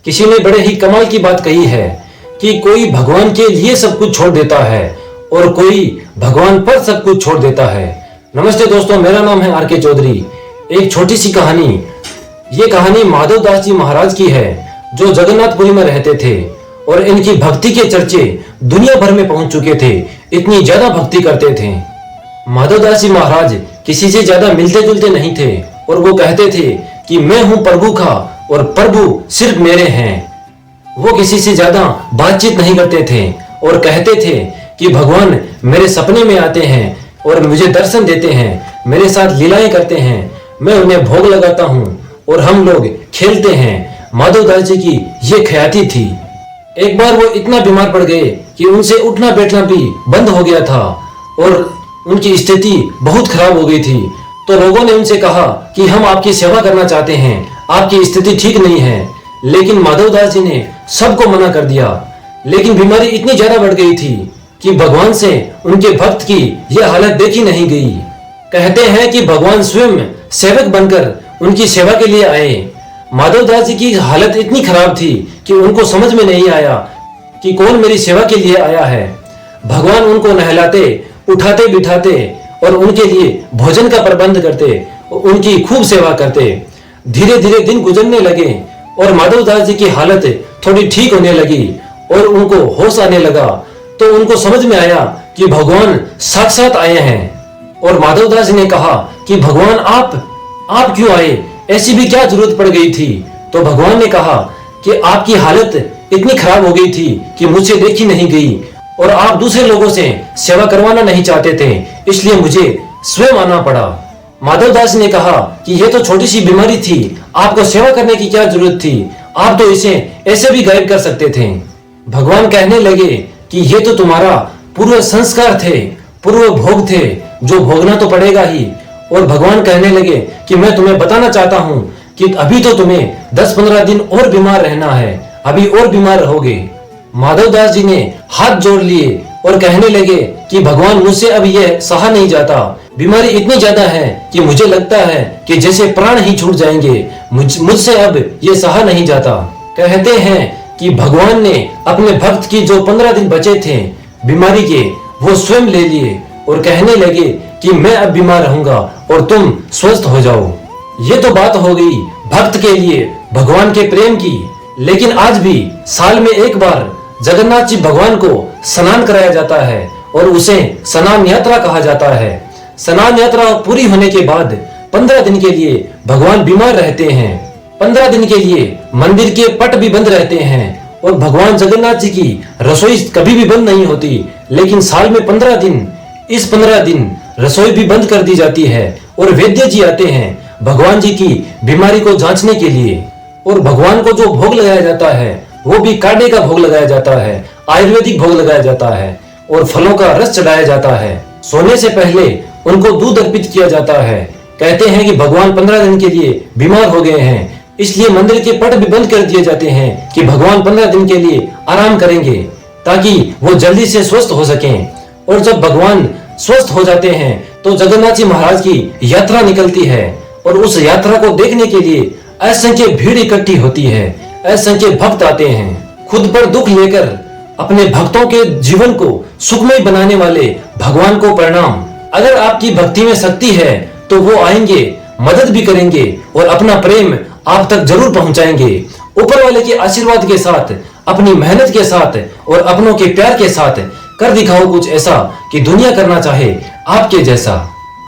किसी ने बड़े ही कमाल की बात कही है कि कोई भगवान के लिए सब कुछ छोड़ देता है और कोई भगवान पर सब कुछ छोड़ देता है। नमस्ते दोस्तों, मेरा नाम है आर के चौधरी। एक छोटी सी कहानी। ये कहानी माधव दास जी महाराज की है जो जगन्नाथपुरी में रहते थे और इनकी भक्ति के चर्चे दुनिया भर में पहुंच चुके थे। इतनी ज्यादा भक्ति करते थे। माधव दास जी महाराज किसी से ज्यादा मिलते जुलते नहीं थे और वो कहते थे कि मैं हूं प्रभु का और प्रभु सिर्फ मेरे हैं। वो किसी से ज्यादा बातचीत नहीं करते थे और कहते थे कि भगवान मेरे सपने में आते हैं और मुझे दर्शन देते हैं, मेरे साथ लीलाएं करते हैं, मैं उन्हें भोग लगाता हूं और हम लोग खेलते हैं। माधव दास जी की ये ख्याति थी। एक बार वो इतना बीमार पड़ गए कि उनसे उठना बैठना भी बंद हो गया था और उनकी स्थिति बहुत खराब हो गई थी। तो लोगों ने उनसे कहा कि हम आपकी सेवा करना चाहते हैं, आपकी स्थिति ठीक नहीं है। लेकिन माधव दास जी ने सबको मना कर दिया। लेकिन बीमारी इतनी ज्यादा बढ़ गई थी कि भगवान से उनके भक्त की यह हालत देखी नहीं गई। कहते हैं कि भगवान स्वयं सेवक बनकर उनकी सेवा के लिए आए। माधव दास जी की हालत इतनी खराब थी कि उनको समझ में नहीं आया कि कौन मेरी सेवा के लिए आया है। भगवान उनको नहलाते, उठाते, बिठाते और उनके लिए भोजन का प्रबंध करते, उनकी खूब सेवा करते। धीरे धीरे दिन गुजरने लगे और माधव दास जी की हालत थोड़ी ठीक होने लगी और उनको होश आने लगा। तो उनको समझ में आया कि भगवान साक्षात आए हैं। और माधव दास जी ने कहा कि भगवान आप क्यों आए, ऐसी भी क्या जरूरत पड़ गई थी। तो भगवान ने कहा कि आपकी हालत इतनी खराब हो गई थी कि मुझसे देखी नहीं गई और आप दूसरे लोगों से सेवा करवाना नहीं चाहते थे, इसलिए मुझे स्वयं आना पड़ा। माधव दास ने कहा कि यह तो छोटी सी बीमारी थी, आपको सेवा करने की क्या जरूरत थी, आप तो इसे ऐसे भी गायब कर सकते थे। भगवान कहने लगे कि यह तो तुम्हारा पूर्व संस्कार थे, पूर्व भोग थे, जो भोगना तो पड़ेगा ही। और भगवान कहने लगे कि मैं तुम्हें बताना चाहता हूं कि अभी तो तुम्हें 10-15 दिन और बीमार रहना है, अभी और बीमार रहोगे। माधव दास जी ने हाथ जोड़ लिए और कहने लगे कि भगवान मुझसे अब यह सहा नहीं जाता, बीमारी इतनी ज्यादा है कि मुझे लगता है कि जैसे प्राण ही छूट जाएंगे, मुझसे अब यह सहा नहीं जाता। कहते हैं कि भगवान ने अपने भक्त की जो 15 दिन बचे थे बीमारी के, वो स्वयं ले लिए और कहने लगे कि मैं अब बीमार रहूंगा और तुम स्वस्थ हो जाओ। ये तो बात हो गई भक्त के लिए भगवान के प्रेम की। लेकिन आज भी साल में एक बार जगन्नाथ जी भगवान को स्नान कराया जाता है और उसे स्नान यात्रा कहा जाता है। स्नान यात्रा पूरी होने के बाद 15 दिन के लिए भगवान बीमार रहते हैं। 15 दिन के लिए मंदिर के पट भी बंद रहते हैं और भगवान जगन्नाथ जी की रसोई कभी भी बंद नहीं होती। लेकिन साल में 15 दिन, इस 15 दिन रसोई भी बंद कर दी जाती है और वैद्य जी आते हैं भगवान जी की बीमारी को जांचने के लिए। और भगवान को जो भोग लगाया जाता है वो भी काढ़े का भोग लगाया जाता है, आयुर्वेदिक भोग लगाया जाता है और फलों का रस चढ़ाया जाता है। सोने से पहले उनको दूध अर्पित किया जाता है। कहते हैं कि भगवान 15 दिन के लिए बीमार हो गए हैं, इसलिए मंदिर के पट भी बंद कर दिए जाते हैं कि भगवान 15 दिन के लिए आराम करेंगे ताकि वो जल्दी से स्वस्थ हो सकें। और जब भगवान स्वस्थ हो जाते हैं तो जगन्नाथ जी महाराज की यात्रा निकलती है और उस यात्रा को देखने के लिए असंख्य भीड़ इकट्ठी होती है, असंख्य भक्त आते हैं। खुद पर दुख लेकर अपने भक्तों के जीवन को सुखमय बनाने वाले भगवान को प्रणाम। अगर आपकी भक्ति में शक्ति है तो वो आएंगे, मदद भी करेंगे और अपना प्रेम आप तक जरूर पहुंचाएंगे। ऊपर वाले के आशीर्वाद के साथ, अपनी मेहनत के साथ और अपनों के प्यार के साथ कर दिखाओ कुछ ऐसा कि दुनिया करना चाहे आपके जैसा।